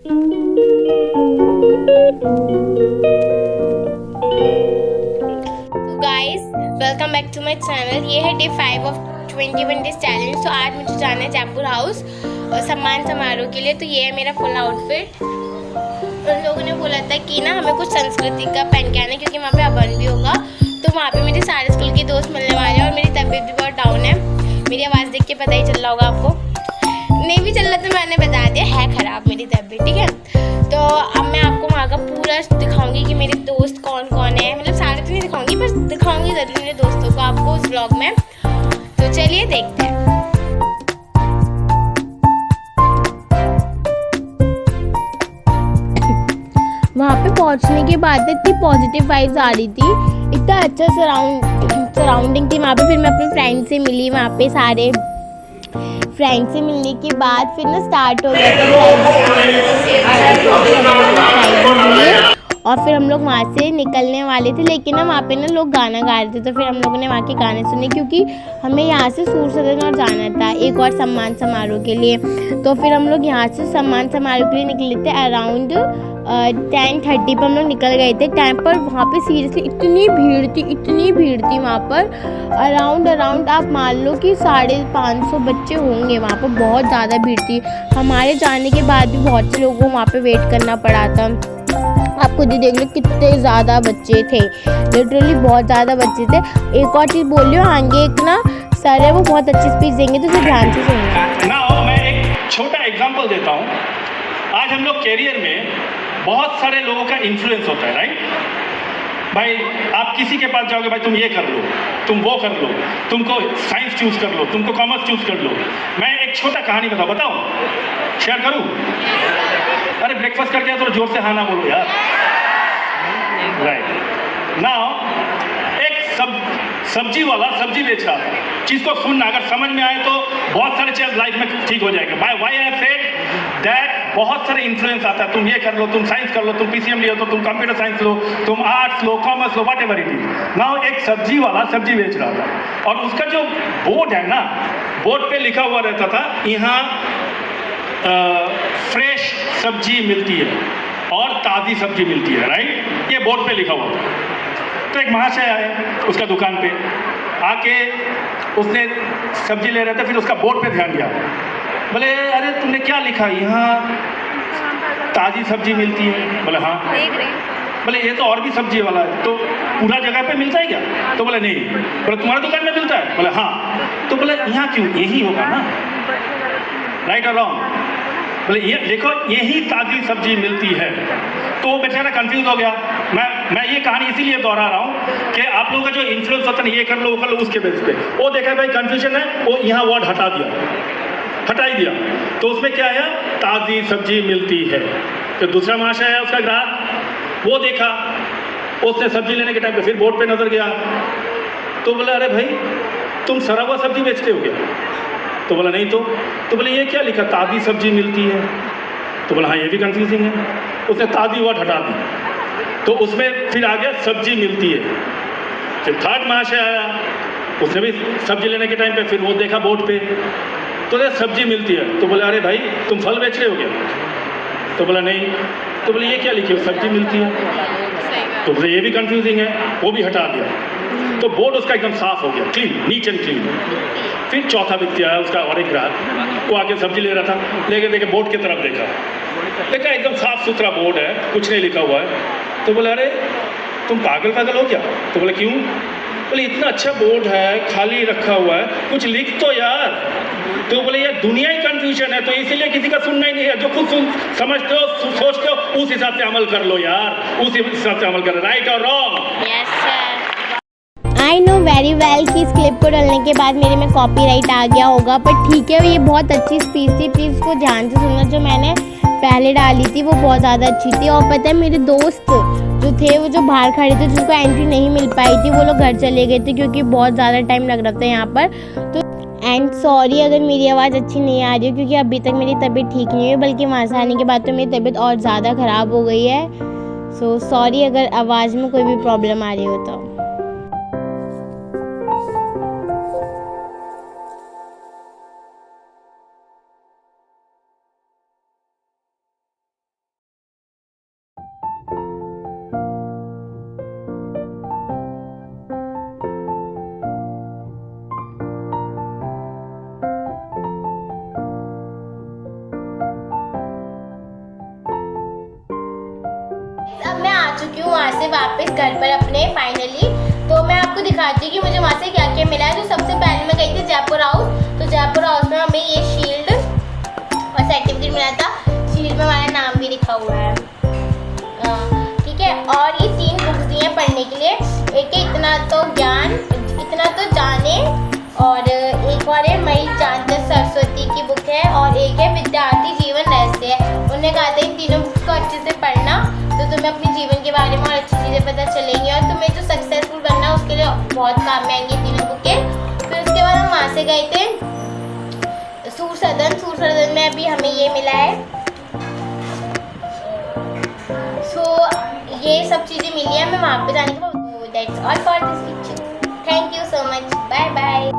तो guys, welcome back to my channel. ये है डे 5 ऑफ 21 डेज चैलेंज। तो आज मुझे जाना है जयपुर हाउस सम्मान समारोह के लिए। तो ये है मेरा फुल आउटफिट। उन लोगों ने बोला था कि ना हमें कुछ संस्कृति का पहन के आना है क्योंकि वहाँ पे हवन भी होगा। तो वहाँ पे मेरे सारे स्कूल के दोस्त मिलने वाले हैं और मेरी तबीयत भी बहुत डाउन है। मेरी आवाज़ देख के पता ही चल रहा होगा आपको। नहीं भी चल रहा तो मैंने बता दिया है ख़राब मेरी तबीयत, ठीक है। तो अब मैं आपको वहाँ का पूरा दिखाऊंगी कि मेरे दोस्त कौन कौन है। मतलब सारे तो नहीं दिखाऊंगी, पर दिखाऊंगी ज़रूर मेरे दोस्तों को आपको उस व्लॉग में। तो चलिए देखते हैं। वहाँ पे पहुँचने के बाद इतनी पॉजिटिव वाइब्स आ रही थी, इतना अच्छा सराउंडिंग थी वहाँ पे। फिर मैं अपने फ्रेंड से मिली वहाँ पे। सारे फ्रेंड से मिलने के बाद फिर ना स्टार्ट हो गया था और फिर हम लोग वहाँ से निकलने वाले थे। लेकिन ना वहाँ पे ना लोग गाना गा रहे थे, तो फिर हम लोगों ने वहाँ के गाने सुने क्योंकि हमें यहाँ से सूर सदन और जाना था एक और सम्मान समारोह के लिए। तो फिर हम लोग यहाँ से सम्मान समारोह के लिए निकले थे अराउंड 10:30 पर हम लोग निकल गए थे टाइम पर। वहाँ पे सीरियसली इतनी भीड़ थी वहाँ पर। अराउंड आप मान लो कि 550 बच्चे होंगे वहाँ पर। बहुत ज़्यादा भीड़ थी। हमारे जाने के बाद भी बहुत से लोगों को वहाँ पे वेट करना पड़ा था। आप खुद ही देख लो कितने ज़्यादा बच्चे थे, लिटरली बहुत ज़्यादा बच्चे थे। एक और चीज़ बोल रही हूँ, आगे एक ना सर है, वो बहुत अच्छी स्पीच देंगे, तो उसे ध्यान से सुनना। ना मैं एक छोटा एग्जांपल देता हूँ। आज हम लोग कैरियर में बहुत सारे लोगों का इन्फ्लुएंस होता है, राइट भाई। आप किसी के पास जाओगे, भाई तुम ये कर लो, तुम वो कर लो, तुमको साइंस चूज कर लो, तुमको कॉमर्स चूज कर लो। बताओ छोटा कहानी बताऊँ, शेयर करूँ? अरे ब्रेकफास्ट करके आओ, थोड़ा जोर से हाँ ना बोलो यार। राइट नाउ एक सब्जी वाला सब्जी बेच रहा था। चीज को सुनना, अगर समझ में आए तो बहुत सारे चीज लाइफ में ठीक हो जाएंगे। व्हाई आई सेड दैट बहुत सारे इन्फ्लुएंस आता है। तुम ये कर लो, तुम साइंस कर लो, तुम पीसीएम लियो तो तुम कंप्यूटर साइंस लो, तुम arts low, commerce low, what ever it is. Now एक सब्जी वाला सब्जी बेच रहा था और उसका जो बोर्ड है ना, बोर्ड पे लिखा हुआ रहता था यहाँ फ्रेश सब्जी मिलती है और ताज़ी सब्जी मिलती है, राइट। ये बोर्ड पे लिखा हुआ था। तो एक महाशय आए उसका दुकान पे, आके उसने सब्जी ले रहा था, फिर उसका बोर्ड पे ध्यान दिया। बोले अरे तुमने क्या लिखा, यहाँ ताज़ी सब्जी मिलती है? बोले हाँ। बोले ये तो और भी सब्जी वाला है, तो पूरा जगह पे मिलता है क्या? तो बोले नहीं। बोले तुम्हारे दुकान में मिलता है? बोले हाँ। तो बोले यहाँ क्यों, यही होगा ना, राइट और रॉन्ग? बोले ये देखो यही ताज़ी सब्जी मिलती है। तो वो बेचारा कंफ्यूज हो गया। मैं ये कहानी इसीलिए दोहरा रहा हूँ कि आप लोगों का जो इन्फ्लुएंस होता है ना, ये कर लो वो कर लो, उसके बेस पे वो देखा भाई कंफ्यूजन है, वो यहाँ वर्ड हटा ही दिया। तो उसमें क्या आया, ताज़ी सब्जी मिलती है। फिर दूसरा महाशय आया, उसका ग्राहक, वो देखा, उसने सब्जी लेने के टाइम पे फिर बोर्ड पे नजर गया। तो बोला अरे भाई तुम सड़ा हुआ सब्जी बेचते हो क्या? तो बोला नहीं। तो बोले ये क्या लिखा, ताज़ी सब्जी मिलती है? तो बोला हाँ ये भी कंफ्यूजिंग है। उसने ताज़ी वर्ड हटा दी, तो उसमें फिर आ गया सब्जी मिलती है। फिर थर्ड महाशय आया, उसने भी सब्जी लेने के टाइम पे फिर वो देखा बोर्ड पे, तो सब्जी मिलती है। तो बोले अरे भाई तुम फल बेच रहे हो क्या? तो बोला नहीं। तो बोले ये क्या लिखे, सब्जी मिलती है? तो बोले ये भी कंफ्यूजिंग है, वो भी हटा दिया। तो बोर्ड उसका एकदम साफ हो गया, क्लीन, नीट एंड क्लीन। फिर चौथा व्यक्ति आया, उसका और एक ग्राहक, वो आके सब्जी ले रहा था, लेके देखे बोर्ड की तरफ देखा एकदम साफ सुथरा बोर्ड है, कुछ नहीं लिखा हुआ है। तो बोले अरे तुम पागल हो क्या? तो बोले क्यों? बोले इतना अच्छा बोर्ड है, खाली रखा हुआ है, कुछ लिख तो यार। तो बोले यार दुनिया ही कंफ्यूजन है, तो इसीलिए किसी का सुनना ही नहीं है। जो खुद समझते हो, सोचते हो, उस हिसाब से अमल कर लो यार, उस हिसाब से अमल करो, राइट और wrong? Yes sir. I know very well कि इस क्लिप को डालने के बाद मेरे में कॉपीराइट आ गया होगा, पर ठीक है, ये बहुत अच्छी स्पीच थी, प्लीज़ इसको ध्यान से सुनना। जो मैंने पहले डाली थी वो बहुत ज़्यादा अच्छी थी। और पता है मेरे दोस्त जो थे, वो जो बाहर खड़े थे, जिनको एंट्री नहीं मिल पाई थी, वो लोग घर चले गए थे क्योंकि बहुत ज़्यादा टाइम लग रहा था यहाँ पर। तो एंड सॉरी अगर मेरी आवाज़ अच्छी नहीं आ रही है, क्योंकि अभी तक मेरी तबीयत ठीक नहीं हुई, बल्कि वहाँ से आने के बाद तो मेरी तबीयत और ज़्यादा ख़राब हो गई है। सो सॉरी अगर आवाज़ में कोई भी प्रॉब्लम आ रही हो तो। चुकी हूँ वहाँ से वापस घर पर अपने फाइनली। तो मैं आपको दिखाती हूँ कि मुझे वहाँ से क्या क्या मिला है। तो सबसे पहले मैं गई थी जयपुर हाउस। तो जयपुर हाउस में हमें ये शील्ड और सर्टिफिकेट मिला था। शील्ड में हमारा नाम भी लिखा हुआ है, ठीक है। और ये 3 बुक्स दी हैं पढ़ने के लिए। एक है इतना तो ज्ञान, इतना तो जाने, और एक और है मई चांचल सरस्वती की बुक है, और एक है विद्यार्थी जीवन रहस्य। उन्होंने कहा था इन तीनों बुक्स को अच्छे से पढ़ना तो तुम्हें अपने जीवन के बारे में और अच्छी चीज़ें पता चलेंगी, और तुम्हें जो सक्सेसफुल बनना है उसके लिए बहुत काम में आएंगी तीनों बुकें। फिर उसके बाद हम वहाँ से गए थे सूर सदन में अभी हमें ये मिला है। ये सब चीज़ें मिली है हमें वहाँ पे जाने के बाद। That's all for this video. Thank you so much, bye bye.